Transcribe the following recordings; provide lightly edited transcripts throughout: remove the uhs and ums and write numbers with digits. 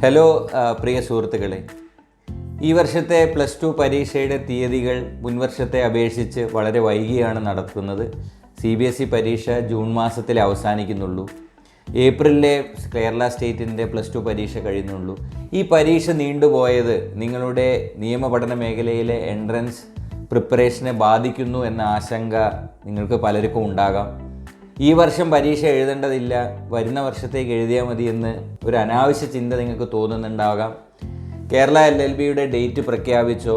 Hello പ്രിയ സുഹൃത്തുക്കളെ, ഈ വർഷത്തെ +2 പരീക്ഷയുടെ തീയതികൾ മുൻവർഷത്തെ അപേക്ഷിച്ച് വളരെ വൈകിയാണ് നടത്തുന്നത്. CBSE പരീക്ഷ ജൂൺ മാസത്തിലെ അവസാനിക്കുന്നുള്ളൂ. ഏപ്രിലിലെ കേരള സ്റ്റേറ്റിൻ്റെ +2 പരീക്ഷ കഴിയുന്നുള്ളൂ. ഈ പരീക്ഷ നീണ്ടുപോയത് നിങ്ങളുടെ നിയമപഠന മേഖലയിലെ എൻട്രൻസ് പ്രിപ്പറേഷനെ ബാധിക്കുന്നു എന്ന ആശങ്ക നിങ്ങൾക്ക് പലർക്കും ഉണ്ടാകാം. ഈ വർഷം പരീക്ഷ എഴുതേണ്ടതില്ല, വരുന്ന വർഷത്തേക്ക് എഴുതിയാൽ മതി എന്ന് ഒരു അനാവശ്യ ചിന്ത നിങ്ങൾക്ക് തോന്നുന്നുണ്ടാകാം. കേരള LLBയുടെ ഡേറ്റ് പ്രഖ്യാപിച്ചോ?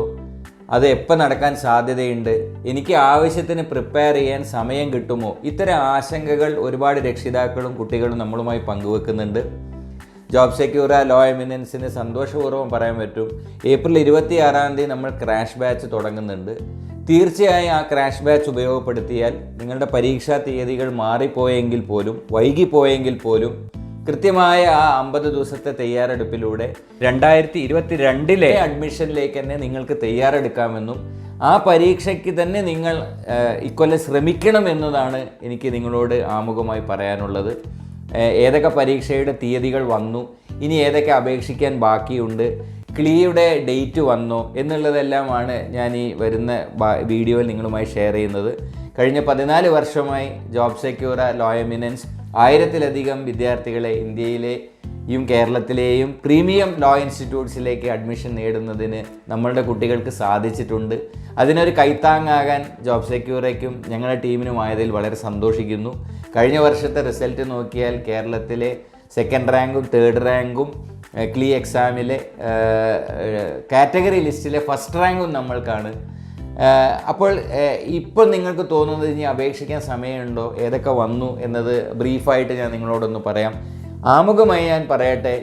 അത് എപ്പോൾ നടക്കാൻ സാധ്യതയുണ്ട്? എനിക്ക് ആവശ്യത്തിന് പ്രിപ്പയർ ചെയ്യാൻ സമയം കിട്ടുമോ? ഇത്തരം ആശങ്കകൾ ഒരുപാട് രക്ഷിതാക്കളും കുട്ടികളും നമ്മളുമായി പങ്കുവെക്കുന്നുണ്ട്. ജോബ് സെക്യൂർ ലോ എമിനൻസിന് സന്തോഷപൂർവ്വം പറയാൻ പറ്റും, ഏപ്രിൽ 26-ാം തീയതി നമ്മൾ ക്രാഷ് ബാച്ച് തുടങ്ങുന്നുണ്ട്. തീർച്ചയായും ആ ക്രാഷ് ബാച്ച് ഉപയോഗപ്പെടുത്തിയാൽ നിങ്ങളുടെ പരീക്ഷാ തീയതികൾ മാറിപ്പോയെങ്കിൽ പോലും, വൈകിപ്പോയെങ്കിൽ പോലും കൃത്യമായ ആ 50 ദിവസത്തെ തയ്യാറെടുപ്പിലൂടെ 2022 അഡ്മിഷനിലേക്ക് തന്നെ നിങ്ങൾക്ക് തയ്യാറെടുക്കാമെന്നും ആ പരീക്ഷയ്ക്ക് തന്നെ നിങ്ങൾ ഇക്കൊല്ലം ശ്രമിക്കണമെന്നതാണ് എനിക്ക് നിങ്ങളോട് ആമുഖമായി പറയാനുള്ളത്. ഏതൊക്കെ പരീക്ഷയുടെ തീയതികൾ വന്നു, ഇനി ഏതൊക്കെ അപേക്ഷിക്കാൻ ബാക്കിയുണ്ട്, ക്ലീയുടെ ഡേറ്റ് വന്നോ എന്നുള്ളതെല്ലാമാണ് ഞാൻ ഈ വരുന്ന വീഡിയോയിൽ നിങ്ങളുമായി ഷെയർ ചെയ്യുന്നത്. കഴിഞ്ഞ 14 വർഷമായി ജോബ് സെക്യൂർ ലോ എമിനൻസ് 1000-ലധികം വിദ്യാർത്ഥികളെ ഇന്ത്യയിലെയും കേരളത്തിലെയും പ്രീമിയം ലോ ഇൻസ്റ്റിറ്റ്യൂട്ട്സിലേക്ക് അഡ്മിഷൻ നേടുന്നതിന് നമ്മളുടെ കുട്ടികൾക്ക് സാധിച്ചിട്ടുണ്ട്. അതിനൊരു കൈത്താങ്ങാകാൻ ജോബ് സെക്യൂറയ്ക്കും ഞങ്ങളുടെ ടീമിനുമായതിൽ വളരെ സന്തോഷിക്കുന്നു. കഴിഞ്ഞ വർഷത്തെ റിസൾട്ട് നോക്കിയാൽ കേരളത്തിലെ 2nd റാങ്കും 3rd റാങ്കും KLEE എക്സാമിലെ കാറ്റഗറി ലിസ്റ്റിലെ 1st റാങ്കും നമ്മൾക്കാണ്. അപ്പോൾ ഇപ്പോൾ നിങ്ങൾക്ക് തോന്നുന്നത് ഇനി അപേക്ഷിക്കാൻ സമയമുണ്ടോ, ഏതൊക്കെ വന്നു എന്നത് ബ്രീഫായിട്ട് ഞാൻ നിങ്ങളോടൊന്ന് പറയാം. ആമുഖമായി ഞാൻ പറയട്ടെ,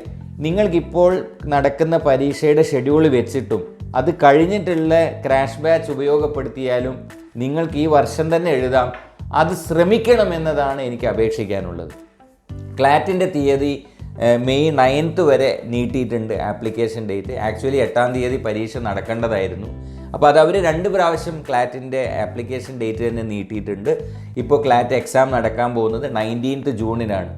നിങ്ങൾക്കിപ്പോൾ നടക്കുന്ന പരീക്ഷയുടെ ഷെഡ്യൂൾ വെച്ചിട്ടും അത് കഴിഞ്ഞിട്ടുള്ള ക്രാഷ് ബാച്ച് ഉപയോഗപ്പെടുത്തിയാലും നിങ്ങൾക്ക് ഈ വർഷം തന്നെ എഴുതാം. അത് ശ്രമിക്കണമെന്നതാണ് എനിക്ക് അപേക്ഷിക്കാനുള്ളത്. ക്ലാറ്റിൻ്റെ തീയതി മെയ് 9th വരെ നീട്ടിയിട്ടുണ്ട് ആപ്ലിക്കേഷൻ ഡേറ്റ്. ആക്ച്വലി 8-ാം തീയതി പരീക്ഷ നടക്കേണ്ടതായിരുന്നു. അപ്പോൾ അത് അവർ 2 പ്രാവശ്യം ക്ലാറ്റിൻ്റെ ആപ്ലിക്കേഷൻ ഡേറ്റ് തന്നെ നീട്ടിയിട്ടുണ്ട്. ഇപ്പോൾ ക്ലാറ്റ് എക്സാം നടക്കാൻ പോകുന്നത് 19th ജൂണിനാണ്.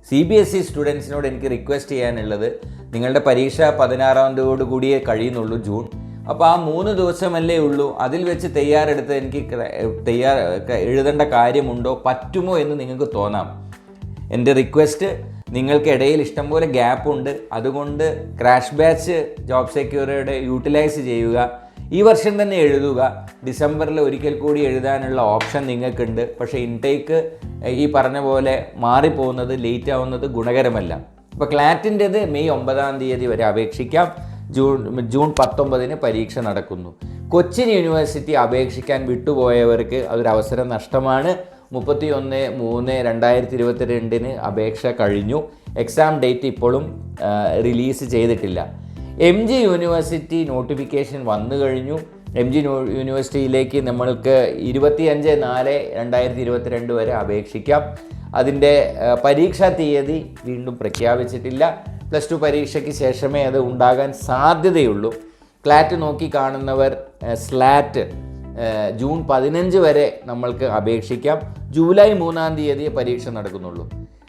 CBSE സ്റ്റുഡൻസിനോട് എനിക്ക് റിക്വസ്റ്റ് ചെയ്യാനുള്ളത്, നിങ്ങളുടെ പരീക്ഷ 16-ാം തീയതിയോട് കൂടിയേ കഴിയുന്നുള്ളൂ, ജൂൺ. അപ്പോൾ ആ 3 ദിവസമല്ലേ ഉള്ളൂ, അതിൽ വെച്ച് തയ്യാറെടുത്ത് എനിക്ക് എഴുതേണ്ട കാര്യമുണ്ടോ, പറ്റുമോ എന്ന് നിങ്ങൾക്ക് തോന്നാം. എൻ്റെ റിക്വസ്റ്റ്, നിങ്ങൾക്കിടയിൽ ഇഷ്ടംപോലെ ഗ്യാപ്പുണ്ട്, അതുകൊണ്ട് ക്രാഷ് ബാച്ച് ജോബ് സെക്യൂറിയുടെ യൂട്ടിലൈസ് ചെയ്യുക. ഈ വർഷം തന്നെ എഴുതുക. ഡിസംബറിൽ ഒരിക്കൽ കൂടി എഴുതാനുള്ള ഓപ്ഷൻ നിങ്ങൾക്കുണ്ട്. പക്ഷേ ഇൻടേക്ക് ഈ പറഞ്ഞ പോലെ മാറിപ്പോകുന്നത്, ലേറ്റ് ആവുന്നത് ഗുണകരമല്ല. അപ്പോൾ ക്ലാറ്റിൻ്റേത് മെയ് 9-ാം തീയതി വരെ അപേക്ഷിക്കാം. ജൂൺ 19-ന് പരീക്ഷ നടക്കുന്നു. കൊച്ചിൻ യൂണിവേഴ്സിറ്റി അപേക്ഷിക്കാൻ വിട്ടുപോയവർക്ക് അതൊരു അവസരം നഷ്ടമാണ്. 31/3/2022 അപേക്ഷ കഴിഞ്ഞു. എക്സാം ഡേറ്റ് ഇപ്പോഴും റിലീസ് ചെയ്തിട്ടില്ല. MG യൂണിവേഴ്സിറ്റി നോട്ടിഫിക്കേഷൻ വന്നു കഴിഞ്ഞു. MG യൂണിവേഴ്സിറ്റിയിലേക്ക് നമ്മൾക്ക് 25/4/2022 വരെ അപേക്ഷിക്കാം. അതിൻ്റെ പരീക്ഷാ തീയതി വീണ്ടും പ്രഖ്യാപിച്ചിട്ടില്ല. +2 പരീക്ഷയ്ക്ക് ശേഷമേ അത് ഉണ്ടാകാൻ സാധ്യതയുള്ളൂ. ക്ലാറ്റ് നോക്കി കാണുന്നവർ സ്ലാറ്റ് ജൂൺ 15 വരെ നമ്മൾക്ക് അപേക്ഷിക്കാം. ജൂലൈ 3-ാം തീയതി പരീക്ഷ നടക്കുന്നുള്ളൂ.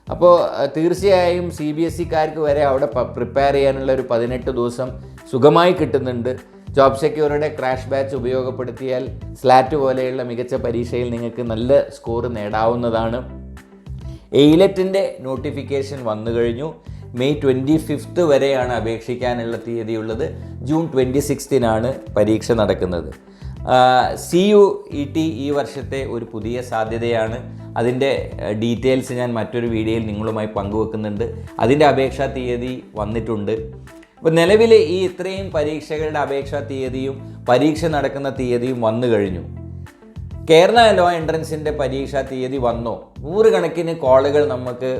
അപ്പോൾ തീർച്ചയായും CBSEക്കാർക്ക് വരെ അവിടെ പ്രിപ്പയർ ചെയ്യാനുള്ള ഒരു 18 ദിവസം സുഖമായി കിട്ടുന്നുണ്ട്. ജോബ് സെക്യൂറിയുടെ ക്രാഷ് ബാച്ച് ഉപയോഗപ്പെടുത്തിയാൽ സ്ലാറ്റ് പോലെയുള്ള മികച്ച പരീക്ഷയിൽ നിങ്ങൾക്ക് നല്ല സ്കോർ നേടാവുന്നതാണ്. എയിലറ്റിൻ്റെ നോട്ടിഫിക്കേഷൻ വന്നു കഴിഞ്ഞു. മെയ് 25 വരെയാണ് അപേക്ഷിക്കാനുള്ള തീയതിയുള്ളത്. ജൂൺ 26-നാണ് പരീക്ഷ നടക്കുന്നത്. CUET ഈ വർഷത്തെ ഒരു പുതിയ സാധ്യതയാണ്. അതിൻ്റെ ഡീറ്റെയിൽസ് ഞാൻ മറ്റൊരു വീഡിയോയിൽ നിങ്ങളുമായി പങ്കുവെക്കുന്നുണ്ട്. അതിൻ്റെ അപേക്ഷാ തീയതി വന്നിട്ടുണ്ട്. അപ്പോൾ നിലവിൽ ഈ ഇത്രയും പരീക്ഷകളുടെ അപേക്ഷാ തീയതിയും പരീക്ഷ നടക്കുന്ന തീയതിയും വന്നു കഴിഞ്ഞു. കേരള ലോ എൻട്രൻസിൻ്റെ പരീക്ഷാ തീയതി വന്നോ? 100 കണക്കിന് കോളുകൾ നമുക്ക്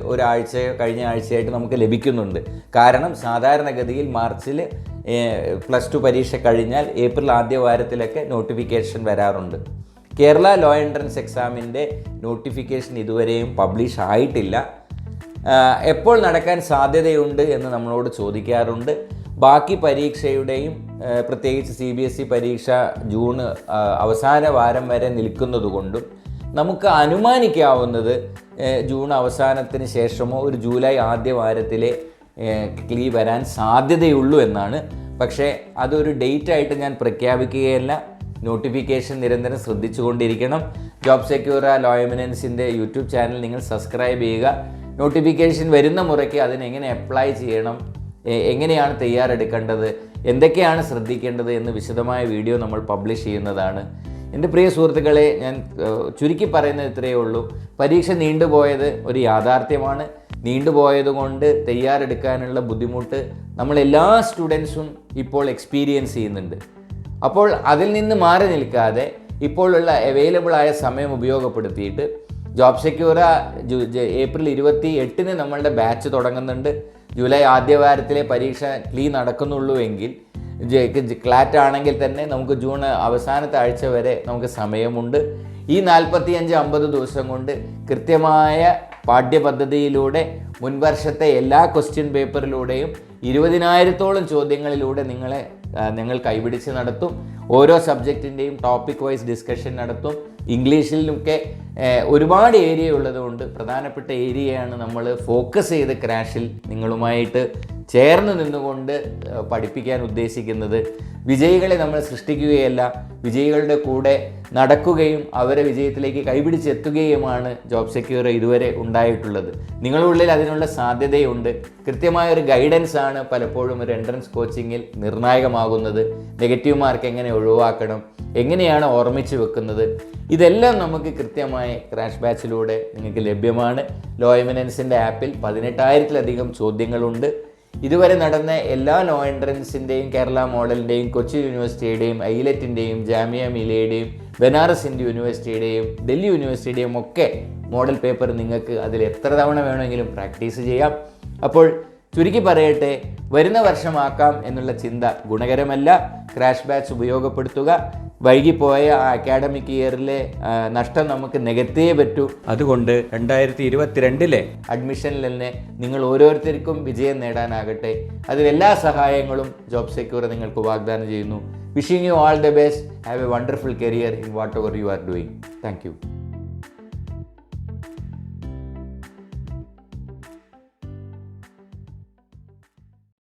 കഴിഞ്ഞ ആഴ്ചയായിട്ട് നമുക്ക് ലഭിക്കുന്നുണ്ട്. കാരണം സാധാരണഗതിയിൽ മാർച്ചിൽ +2 പരീക്ഷ കഴിഞ്ഞാൽ ഏപ്രിൽ ആദ്യ വാരത്തിലൊക്കെ നോട്ടിഫിക്കേഷൻ വരാറുണ്ട്. കേരള ലോ എൻട്രൻസ് എക്സാമിൻ്റെ നോട്ടിഫിക്കേഷൻ ഇതുവരെയും പബ്ലിഷ് ആയിട്ടില്ല. എപ്പോൾ നടക്കാൻ സാധ്യതയുണ്ട് എന്ന് നമ്മളോട് ചോദിക്കാറുണ്ട്. ബാക്കി പരീക്ഷയുടെയും പ്രത്യേകിച്ച് CBSE പരീക്ഷ ജൂൺ അവസാന വാരം വരെ നിൽക്കുന്നതുകൊണ്ടും നമുക്ക് അനുമാനിക്കാവുന്നത് ജൂൺ അവസാനത്തിന് ശേഷമോ ഒരു ജൂലൈ ആദ്യ വാരത്തിലെ ക്ലീ വരാൻ സാധ്യതയുള്ളൂ എന്നാണ്. പക്ഷേ അതൊരു ഡേറ്റ് ആയിട്ട് ഞാൻ പ്രഖ്യാപിക്കുകയല്ല. നോട്ടിഫിക്കേഷൻ നിരന്തരം ശ്രദ്ധിച്ചുകൊണ്ടിരിക്കണം. ജോബ് സെക്യൂർ ലോ എമിനൻസിൻ്റെ യൂട്യൂബ് ചാനൽ നിങ്ങൾ സബ്സ്ക്രൈബ് ചെയ്യുക. നോട്ടിഫിക്കേഷൻ വരുന്ന മുറയ്ക്ക് അതിനെങ്ങനെ അപ്ലൈ ചെയ്യണം, എങ്ങനെയാണ് തയ്യാറെടുക്കേണ്ടത്, എന്തൊക്കെയാണ് ശ്രദ്ധിക്കേണ്ടത് എന്ന് വിശദമായ വീഡിയോ നമ്മൾ പബ്ലിഷ് ചെയ്യുന്നതാണ്. എൻ്റെ പ്രിയ സുഹൃത്തുക്കളെ, ഞാൻ ചുരുക്കി പറയുന്നത് ഇത്രയേ ഉള്ളൂ. പരീക്ഷ നീണ്ടുപോയത് ഒരു യാഥാർത്ഥ്യമാണ്. നീണ്ടുപോയതുകൊണ്ട് തയ്യാറെടുക്കാനുള്ള ബുദ്ധിമുട്ട് നമ്മളെല്ലാ സ്റ്റുഡൻസും ഇപ്പോൾ എക്സ്പീരിയൻസ് ചെയ്യുന്നുണ്ട്. അപ്പോൾ അതിൽ നിന്ന് മാറി നിൽക്കാതെ ഇപ്പോഴുള്ള അവൈലബിളായ സമയം ഉപയോഗപ്പെടുത്തിയിട്ട് ജോബ് സെക്യൂർ ഏപ്രിൽ 28-ന് നമ്മളുടെ ബാച്ച് തുടങ്ങുന്നുണ്ട്. ജൂലൈ ആദ്യ വാരത്തിലെ പരീക്ഷ ക്ലീ നടക്കുന്നുള്ളൂ എങ്കിൽ ക്ലാറ്റ് ആണെങ്കിൽ തന്നെ നമുക്ക് ജൂൺ അവസാനത്തെ ആഴ്ച വരെ നമുക്ക് സമയമുണ്ട്. ഈ 45-50 ദിവസം കൊണ്ട് കൃത്യമായ പാഠ്യപദ്ധതിയിലൂടെ മുൻവർഷത്തെ എല്ലാ ക്വസ്റ്റ്യൻ പേപ്പറിലൂടെയും 20,000-ഓളം ചോദ്യങ്ങളിലൂടെ ഞങ്ങൾ കൈപിടിച്ച് നടത്തും. ഓരോ സബ്ജക്റ്റിൻ്റെയും ടോപ്പിക് വൈസ് ഡിസ്കഷൻ നടത്തും. ഇംഗ്ലീഷിലൊക്കെ ഒരുപാട് ഏരിയ ഉള്ളതുകൊണ്ട് പ്രധാനപ്പെട്ട ഏരിയയാണ് നമ്മൾ ഫോക്കസ് ചെയ്ത് ക്രാഷിൽ നിങ്ങളുമായിട്ട് ചേർന്ന് നിന്നുകൊണ്ട് പഠിപ്പിക്കാൻ ഉദ്ദേശിക്കുന്നത്. വിജയികളെ നമ്മൾ സൃഷ്ടിക്കുകയല്ല, വിജയികളുടെ കൂടെ നടക്കുകയും അവരെ വിജയത്തിലേക്ക് കൈപിടിച്ചെത്തുകയുമാണ് ജോബ് സെക്യൂർ ഇതുവരെ ഉണ്ടായിട്ടുള്ളത്. നിങ്ങളുടെ ഉള്ളിൽ അതിനുള്ള സാധ്യതയുണ്ട്. കൃത്യമായൊരു ഗൈഡൻസ് ആണ് പലപ്പോഴും ഒരു എൻട്രൻസ് കോച്ചിങ്ങിൽ നിർണായകമാകുന്നത്. നെഗറ്റീവ് മാർക്ക് എങ്ങനെ ഒഴിവാക്കണം, എങ്ങനെയാണ് ഓർമ്മിച്ച് വെക്കുന്നത്, ഇതെല്ലാം നമുക്ക് കൃത്യമായ ക്രാഷ് ബാച്ചിലൂടെ നിങ്ങൾക്ക് ലഭ്യമാണ്. ലോ എമിനൻസിൻ്റെ ആപ്പിൽ 18,000-ലധികം ചോദ്യങ്ങളുണ്ട്. ഇതുവരെ നടന്ന എല്ലാ ലോ എൻട്രൻസിൻ്റെയും കേരള മോഡലിൻ്റെയും കൊച്ചി യൂണിവേഴ്സിറ്റിയുടെയും ഐലറ്റിൻ്റെയും ജാമിയ മിലിയയുടെയും ബനാറസ് ഹിന്ദു യൂണിവേഴ്സിറ്റിയുടെയും ഡൽഹി യൂണിവേഴ്സിറ്റിയുടെയും ഒക്കെ മോഡൽ പേപ്പർ നിങ്ങൾക്ക് അതിൽ എത്ര തവണ വേണമെങ്കിലും പ്രാക്ടീസ് ചെയ്യാം. അപ്പോൾ ചുരുക്കി പറയട്ടെ, വരുന്ന വർഷമാക്കാം എന്നുള്ള ചിന്ത ഗുണകരമല്ല. ക്രാഷ് ബാച്ച് ഉപയോഗപ്പെടുത്തുക. വൈകിപ്പോയ ആ അക്കാഡമിക് ഇയറിലെ നഷ്ടം നമുക്ക് നികത്തിയേ പറ്റൂ. അതുകൊണ്ട് 2022-ലെ അഡ്മിഷനിൽ തന്നെ നിങ്ങൾ ഓരോരുത്തർക്കും വിജയം നേടാനാകട്ടെ. അതിൽ എല്ലാ സഹായങ്ങളും ജോബ് സെക്യൂർ നിങ്ങൾക്ക് വാഗ്ദാനം ചെയ്യുന്നു. Wishing you all the best. Have A wonderful career in what ever you are doing. Thank you.